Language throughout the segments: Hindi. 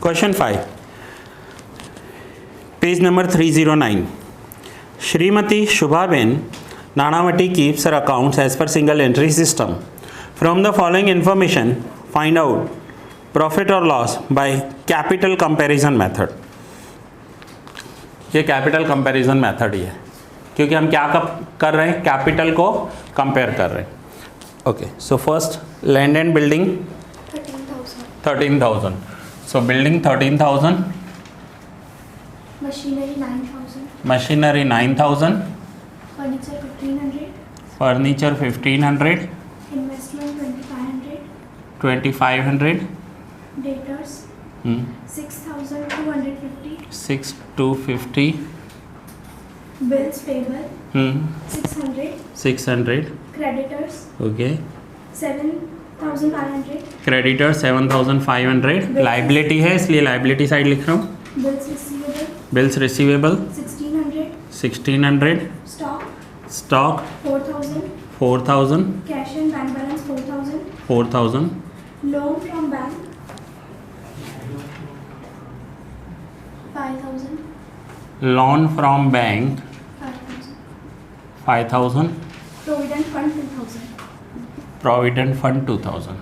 Question 5, page number 309. Shrimati Shubhaben Nanavati keeps her accounts as per single entry system. From the following information, find out profit or loss by capital comparison method. ये कैपिटल कंपैरिजन मेथड ही है, क्योंकि हम क्या कर रहे हैं, कैपिटल को कंपेयर कर रहे हैं. Okay, so first land and building 13,000. So building 13,000, machinery 9,000, furniture 1,500, investment 2,500, debtors 6,250, 6,250, bills payable 600, creditors, creditors okay, 7,500, creditor 7,500, liability है इसलिए लाइबिलिटी साइड लिख रहा हूँ. bills receivable bills receivable 1,600, 1,600, stock stock 4,000, 4,000, cash and bank balance 4,000, 4,000, loan from bank 5,000, loan from bank 5,000, 5,000, provident fund 2,000, provident fund 2,000.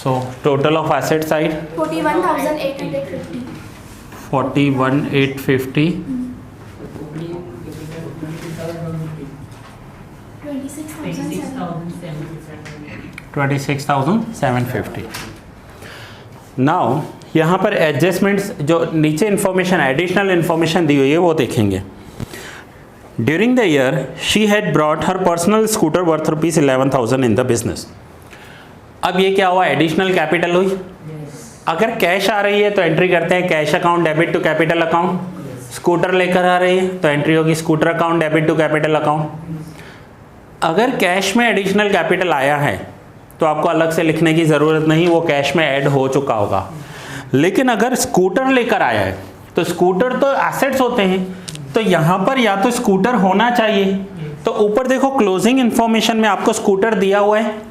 So total of asset side 41,850, 41,850, 26,750. Now यहाँ पर एडजस्टमेंट्स जो नीचे इन्फॉर्मेशन एडिशनल इन्फॉर्मेशन दी हुई है वो देखेंगे. During the year she had brought her personal scooter worth ₹11,000 in the business. अब ये क्या हुआ, एडिशनल कैपिटल हुई. अगर कैश आ रही है तो एंट्री करते हैं cash account debit to capital account. Scooter लेकर आ रही है तो एंट्री होगी scooter account debit to capital account. अगर कैश में एडिशनल कैपिटल आया है तो आपको अलग से लिखने की ज़रूरत नहीं, वो कैश में ऐड हो चुका होगा. लेकिन अगर स्कूटर लेकर आया है तो स्कूटर तो एसेट्स होते हैं, तो यहाँ पर या तो स्कूटर होना चाहिए. तो ऊपर देखो क्लोजिंग इंफॉर्मेशन में आपको स्कूटर दिया हुआ है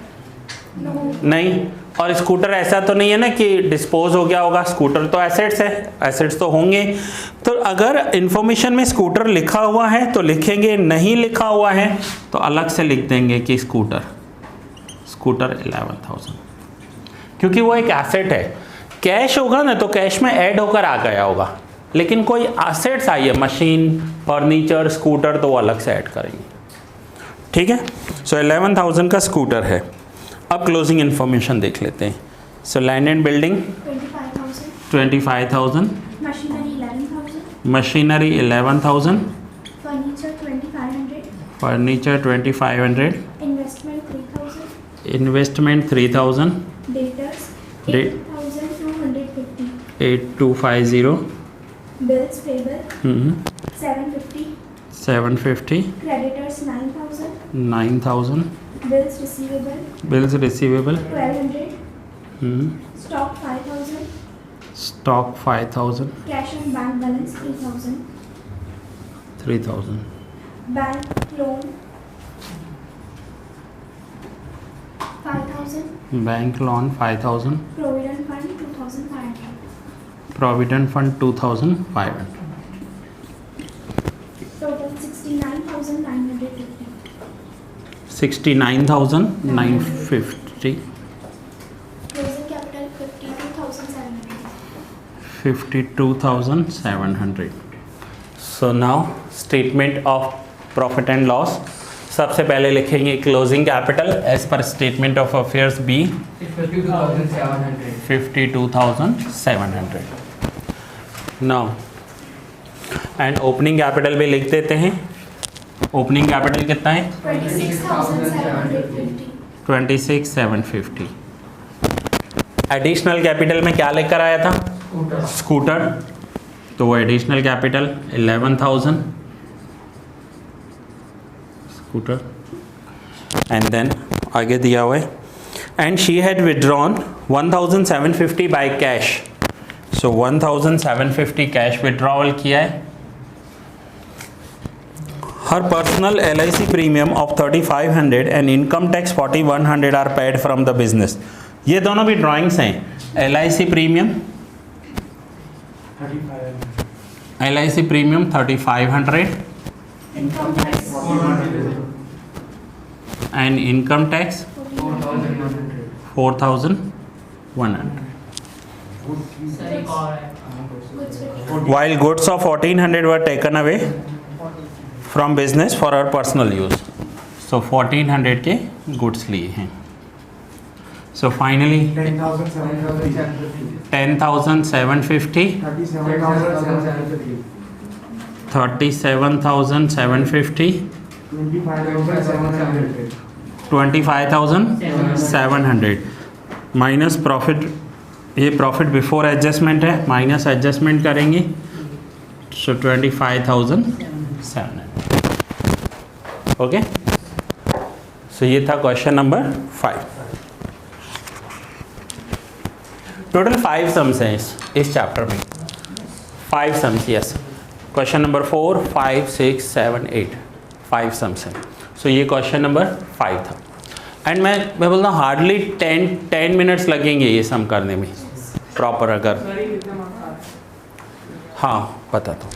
नहीं, और स्कूटर ऐसा तो नहीं है ना कि डिस्पोज हो गया होगा. स्कूटर तो एसेट्स है, एसेट्स तो होंगे. तो अगर इंफॉर्मेशन में स्कूटर लिखा हुआ है तो लिखेंगे, नहीं लिखा हुआ है तो अलग से लिख देंगे कि स्कूटर 11,000, क्योंकि वो एक एसेट है. कैश होगा ना तो कैश में ऐड होकर आ गया होगा, लेकिन कोई एसेट्स आई है मशीन, फर्नीचर, स्कूटर, तो वो अलग से ऐड करेंगे. ठीक है. सो 11,000 का स्कूटर है. अब क्लोजिंग इन्फॉर्मेशन देख लेते हैं. So land and building 25,000, machinery 11,000, machinery 11,000, furniture 2,500, furniture 2,500, investment 3,000, investment 3,000, debtors De- 8,250, 8,250, bills payable 750, 750, creditors 9,000, 9,000, bills receivable bills receivable 1,200, stock 5,000, stock 5,000, cash and bank balance 3,000, 3,000, bank loan 5,000, bank loan 5,000, provident fund 2,500, provident fund 2,500. total 69,950, 69,950, closing capital 52,700. 52,700. So now statement of profit and loss. सबसे पहले लिखेंगे closing capital as per statement of affairs be 52,700. Now and opening capital भी लिख देते हैं. ओपनिंग कैपिटल कितना है 26,750, 26,750. एडिशनल कैपिटल में क्या लेकर आया था, स्कूटर, तो वो additional capital 11,000 scooter. And then आगे दिया हुआ है and she had withdrawn 1,750 by cash. So 1,750 cash withdrawal किया है. Her personal LIC premium of 3,500 and income tax 4,100 are paid from the business. ये दोनों भी ड्राइंग्स हैं. LIC premium, LIC premium 3500 Income tax. and income tax 4100. Goods 50. While goods of 1400 were taken away from business for our personal use. So 1400 के goods लिए हैं. So finally 10,750, 37,750, 25,700 माइनस प्रॉफिट, ये प्रॉफिट बिफोर एडजस्टमेंट है, माइनस एडजस्टमेंट करेंगे सो 25,700. ओके, सो ये था क्वेश्चन नंबर 5. टोटल 5 सम्स हैं इस चैप्टर में. 5 sums, yes. Question number 4, 5, 6, 7, 8 5 sums हैं. सो ये क्वेश्चन नंबर 5 था. एंड मैं बोलता हूँ हार्डली 10 मिनट्स लगेंगे ये सम करने में प्रॉपर. अगर हाँ बता दो.